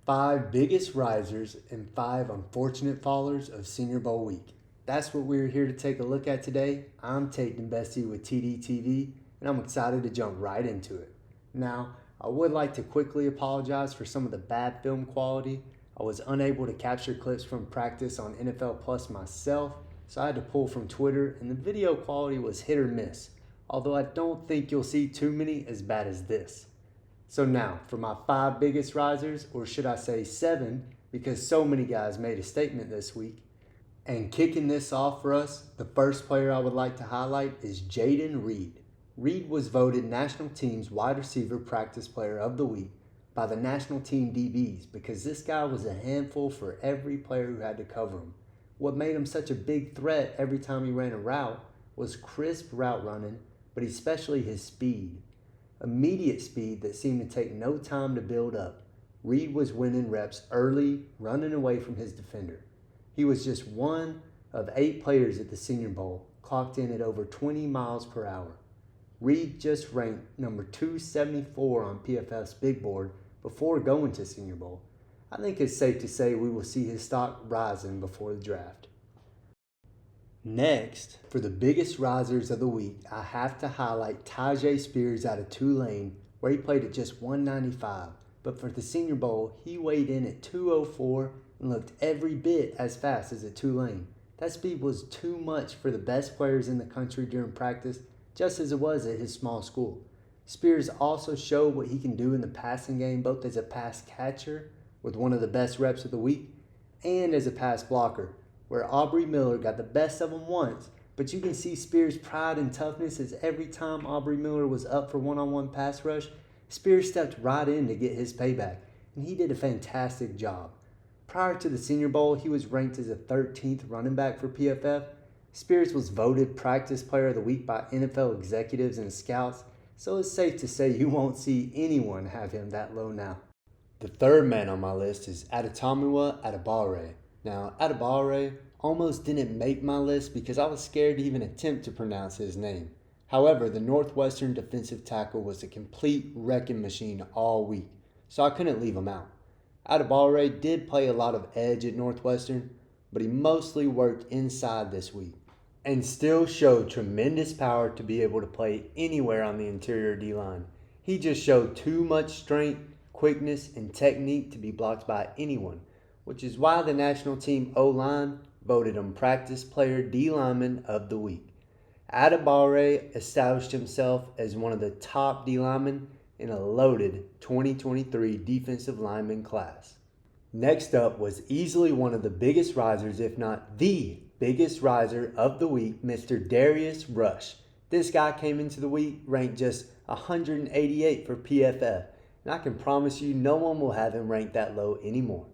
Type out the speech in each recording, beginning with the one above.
5 biggest risers and 5 unfortunate fallers of Senior Bowl week. That's what we're here to take a look at today. I'm Tate Bestie with TDTV, and I'm excited to jump right into it. Now, I would like to quickly apologize for some of the bad film quality. I was unable to capture clips from practice on NFL Plus myself, so I had to pull from Twitter, and the video quality was hit or miss, although I don't think you'll see too many as bad as this. So now, for my 5 biggest risers, or should I say 7, because so many guys made a statement this week. And kicking this off for us, the first player I would like to highlight is Jayden Reed. Reed was voted National Team's Wide Receiver Practice Player of the Week by the National Team DBs because this guy was a handful for every player who had to cover him. What made him such a big threat every time he ran a route was crisp route running, but especially his speed. Immediate speed that seemed to take no time to build up. Reed was winning reps early, running away from his defender. He was just one of 8 players at the Senior Bowl, clocked in at over 20 miles per hour. Reed just ranked number 274 on PFF's big board before going to Senior Bowl. I think it's safe to say we will see his stock rising before the draft. Next, for the biggest risers of the week, I have to highlight Tyjae Spears out of Tulane, where he played at just 195. But for the Senior Bowl, he weighed in at 204 and looked every bit as fast as at Tulane. That speed was too much for the best players in the country during practice, just as it was at his small school. Spears also showed what he can do in the passing game, both as a pass catcher with one of the best reps of the week and as a pass blocker, where Aubrey Miller got the best of him once, but you can see Spears' pride and toughness as every time Aubrey Miller was up for one-on-one pass rush, Spears stepped right in to get his payback, and he did a fantastic job. Prior to the Senior Bowl, he was ranked as a 13th running back for PFF. Spears was voted Practice Player of the Week by NFL executives and scouts, so it's safe to say you won't see anyone have him that low now. The third man on my list is Adetomiwa Adebawore. Now, Adebawore almost didn't make my list because I was scared to even attempt to pronounce his name. However, the Northwestern defensive tackle was a complete wrecking machine all week, so I couldn't leave him out. Adebawore did play a lot of edge at Northwestern, but he mostly worked inside this week and still showed tremendous power to be able to play anywhere on the interior D-line. He just showed too much strength, quickness, and technique to be blocked by anyone, which is why the national team O-line voted him Practice Player D-Lineman of the Week. Adebawore established himself as one of the top D-linemen in a loaded 2023 defensive lineman class. Next up was easily one of the biggest risers, if not the biggest riser of the week, Mr. Darius Rush. This guy came into the week ranked just 188 for PFF, and I can promise you no one will have him ranked that low anymore.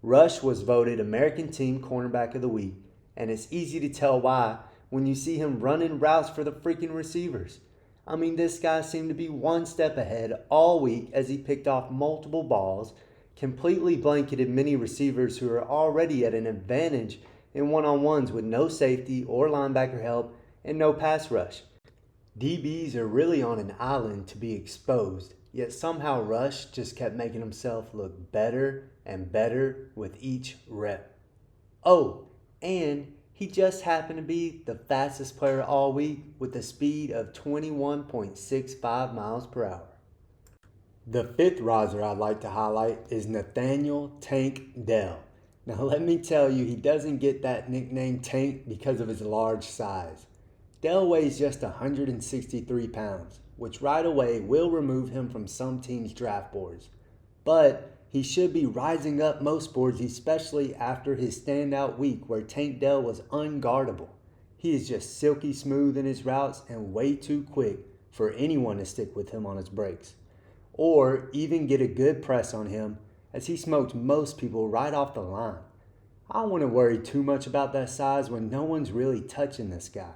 Rush was voted American Team Cornerback of the Week, and it's easy to tell why when you see him running routes for the freaking receivers. I mean, this guy seemed to be one step ahead all week as he picked off multiple balls, completely blanketed many receivers who are already at an advantage in one-on-ones with no safety or linebacker help and no pass rush. DBs are really on an island to be exposed, yet somehow Rush just kept making himself look better and better with each rep. Oh, and he just happened to be the fastest player all week with a speed of 21.65 miles per hour. The fifth riser I'd like to highlight is Nathaniel Tank Dell. Now let me tell you, he doesn't get that nickname Tank because of his large size. Dell weighs just 163 pounds, which right away will remove him from some teams' draft boards. But he should be rising up most boards, especially after his standout week where Tank Dell was unguardable. He is just silky smooth in his routes and way too quick for anyone to stick with him on his breaks, or even get a good press on him, as he smoked most people right off the line. I don't want to worry too much about that size when no one's really touching this guy.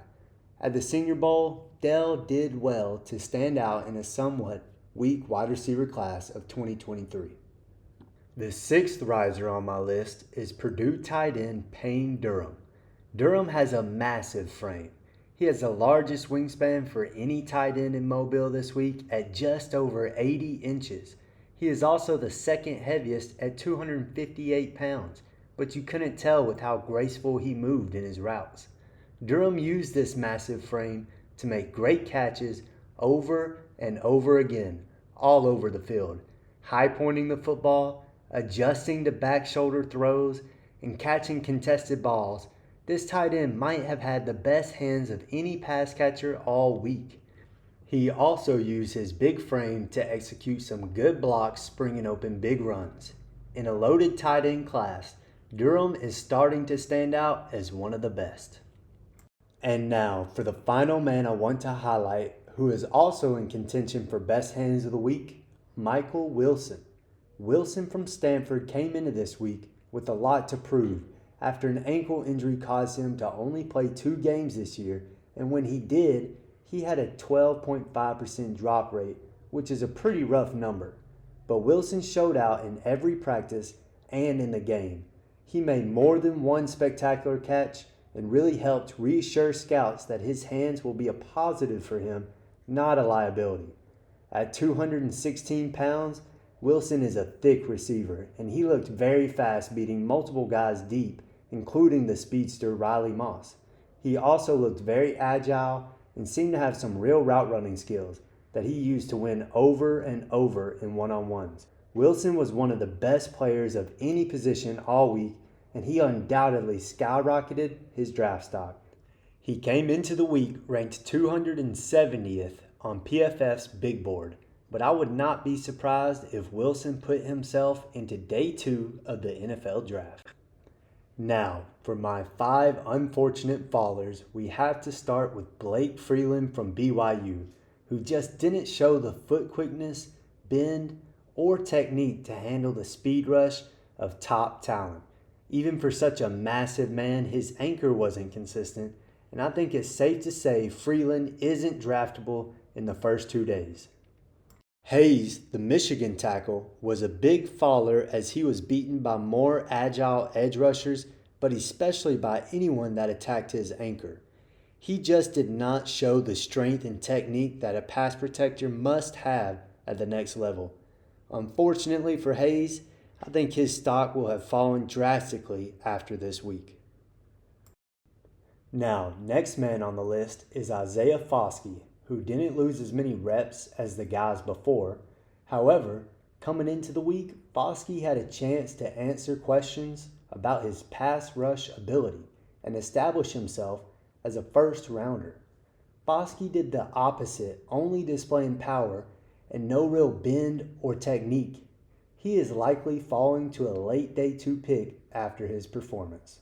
At the Senior Bowl, Dell did well to stand out in a somewhat weak wide receiver class of 2023. The sixth riser on my list is Purdue tight end Payne Durham. Durham has a massive frame. He has the largest wingspan for any tight end in Mobile this week at just over 80 inches. He is also the second heaviest at 258 pounds, but you couldn't tell with how graceful he moved in his routes. Durham used this massive frame to make great catches over and over again, all over the field, high pointing the football, adjusting to back shoulder throws, and catching contested balls. This tight end might have had the best hands of any pass catcher all week. He also used his big frame to execute some good blocks, springing open big runs. In a loaded tight end class, Durham is starting to stand out as one of the best. And now for the final man I want to highlight, who is also in contention for best hands of the week, Michael Wilson. Wilson from Stanford came into this week with a lot to prove after an ankle injury caused him to only play 2 games this year, and when he did, he had a 12.5% drop rate, which is a pretty rough number. But Wilson showed out in every practice and in the game. He made more than one spectacular catch and really helped reassure scouts that his hands will be a positive for him, not a liability. At 216 pounds, Wilson is a thick receiver, and he looked very fast, beating multiple guys deep, including the speedster Riley Moss. He also looked very agile and seemed to have some real route running skills that he used to win over and over in one-on-ones. Wilson was one of the best players of any position all week, and he undoubtedly skyrocketed his draft stock. He came into the week ranked 270th on PFF's big board, but I would not be surprised if Wilson put himself into day 2 of the NFL draft. Now, for my 5 unfortunate fallers, we have to start with Blake Freeland from BYU, who just didn't show the foot quickness, bend, or technique to handle the speed rush of top talent. Even for such a massive man, his anchor wasn't consistent, and I think it's safe to say Freeland isn't draftable in the first 2 days. Hayes, the Michigan tackle, was a big faller as he was beaten by more agile edge rushers, but especially by anyone that attacked his anchor. He just did not show the strength and technique that a pass protector must have at the next level. Unfortunately for Hayes, I think his stock will have fallen drastically after this week. Now, next man on the list is Isaiah Foskey, who didn't lose as many reps as the guys before. However, coming into the week, Foskey had a chance to answer questions about his pass rush ability and establish himself as a first rounder. Foskey did the opposite, only displaying power and no real bend or technique. He is likely falling to a late day 2 pick after his performance.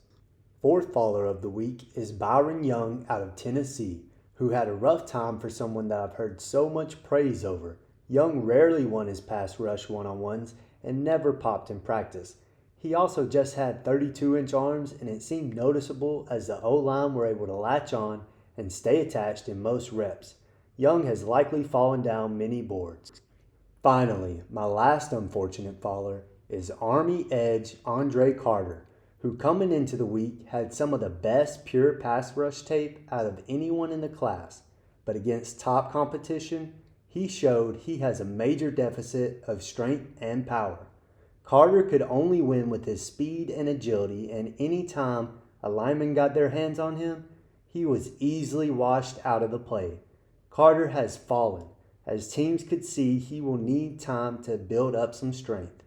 Fourth faller of the week is Byron Young out of Tennessee, who had a rough time for someone that I've heard so much praise over. Young rarely won his pass rush one-on-ones and never popped in practice. He also just had 32-inch arms, and it seemed noticeable as the O-line were able to latch on and stay attached in most reps. Young has likely fallen down many boards. Finally, my last unfortunate faller is Army edge Andre Carter, who coming into the week had some of the best pure pass rush tape out of anyone in the class, but against top competition, he showed he has a major deficit of strength and power. Carter could only win with his speed and agility, and any time a lineman got their hands on him, he was easily washed out of the play. Carter has fallen, as teams could see he will need time to build up some strength.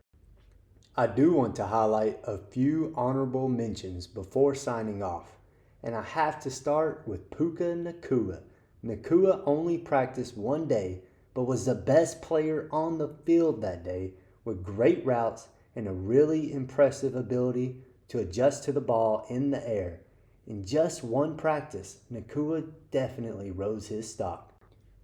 I do want to highlight a few honorable mentions before signing off, and I have to start with Puka Nacua. Nacua only practiced 1 day, but was the best player on the field that day with great routes and a really impressive ability to adjust to the ball in the air. In just 1 practice, Nacua definitely rose his stock.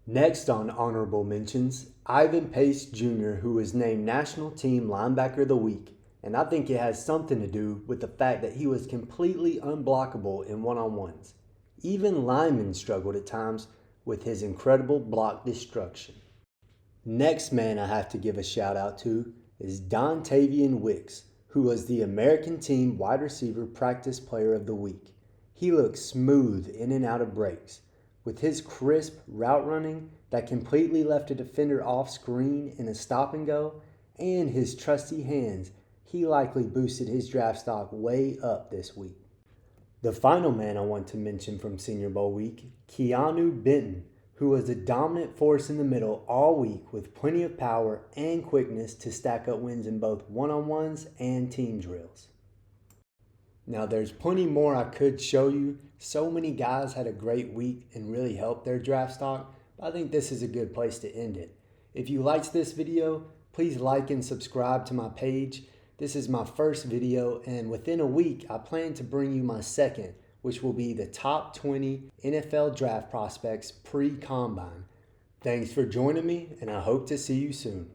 Next on honorable mentions, Ivan Pace Jr., who was named National Team Linebacker of the Week, and I think it has something to do with the fact that he was completely unblockable in one-on-ones. Even linemen struggled at times with his incredible block destruction. Next man I have to give a shout out to is Dontavian Wicks, who was the American Team Wide Receiver Practice Player of the Week. He looked smooth in and out of breaks, with his crisp route running that completely left a defender off screen in a stop and go, and his trusty hands, he likely boosted his draft stock way up this week. The final man I want to mention from Senior Bowl week, Keanu Benton, who was a dominant force in the middle all week with plenty of power and quickness to stack up wins in both one-on-ones and team drills. Now there's plenty more I could show you. So many guys had a great week and really helped their draft stock, but I think this is a good place to end it. If you liked this video, please like and subscribe to my page. This is my first video, and within a week I plan to bring you my second, which will be the top 20 NFL draft prospects pre-combine. Thanks for joining me, and I hope to see you soon.